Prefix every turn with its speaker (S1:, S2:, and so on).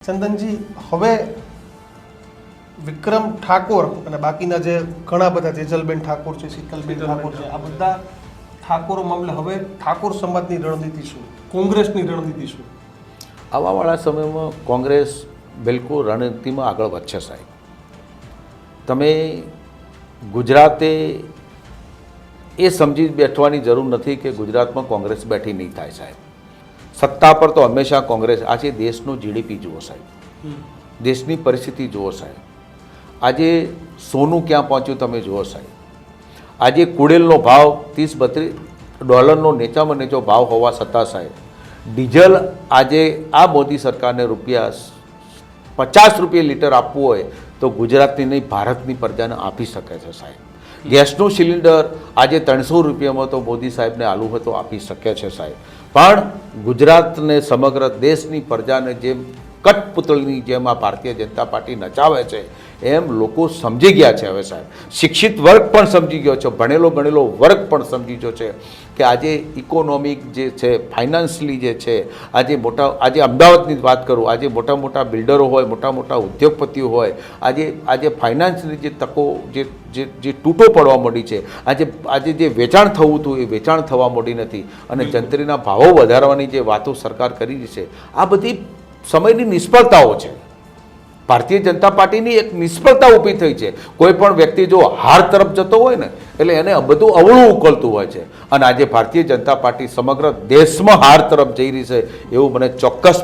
S1: ચંદનજી, હવે વિક્રમ ઠાકોર અને બાકીના જે ઘણા બધા જેજલબેન ઠાકોર છે, શીતલબેન ઠાકોર છે, આ બધા ઠાકોરો મામલે હવે ઠાકોર સમાજની રણનીતિ શું, કોંગ્રેસની રણનીતિ શું?
S2: આવવાવાળા સમયમાં કોંગ્રેસ બિલકુલ રણનીતિમાં આગળ વધશે સાહેબ. તમે ગુજરાતે એ સમજી બેઠવાની જરૂર નથી કે ગુજરાતમાં કોંગ્રેસ બેઠી નહીં થાય સાહેબ. સત્તા પર તો હંમેશા કોંગ્રેસ. આજે દેશનું જીડીપી જુઓ સાહેબ, દેશની પરિસ્થિતિ જુઓ સાહેબ. આજે સોનું ક્યાં પહોંચ્યું તમે જુઓ સાહેબ. આજે કુડેલનો ભાવ $30-32 નીચામાં નીચો ભાવ હોવા છતાં સાહેબ ડીઝલ આજે આ મોદી સરકારને ₹50 લીટર આપવું હોય તો ગુજરાતની નહીં ભારતની પ્રજાને આપી શકે છે સાહેબ. ગેસનું સિલિન્ડર આજે ₹300 તો મોદી સાહેબને આલુ હોય તો આપી શકે છે સાહેબ. પણ ગુજરાતને સમગ્ર દેશની પ્રજાને જેમ કઠપુતળીની જેમ આ ભારતીય જનતા પાર્ટી નચાવે છે એમ લોકો સમજી ગયા છે હવે સાહેબ. શિક્ષિત વર્ગ પણ સમજી ગયો છે, ભણેલો ગણેલો વર્ગ પણ સમજી ગયો છે કે આજે ઇકોનોમિક જે છે, ફાઇનાન્શિયલી જે છે, આજે અમદાવાદની જ વાત કરું, આજે મોટા મોટા બિલ્ડરો હોય, મોટા મોટા ઉદ્યોગપતિઓ હોય, આજે ફાઇનાન્શિયલી જે તકો જે તૂટો પડવા માંડી છે, આજે જે વેચાણ થવું હતું એ વેચાણ થવા માંડી નથી અને જંત્રીના ભાવો વધારવાની જે વાતો સરકાર કરી રહી છે, આ બધી સમયની નિષ્ફળતાઓ છે. ભારતીય જનતા પાર્ટીની એક નિષ્ફળતા ઊભી થઈ છે. કોઈ પણ વ્યક્તિ જો હાર તરફ જતો હોય ને એટલે એને બધું અવળું ઉકલતું હોય છે અને આજે ભારતીય જનતા પાર્ટી સમગ્ર દેશમાં હાર તરફ જઈ રહી છે એવું મને ચોક્કસ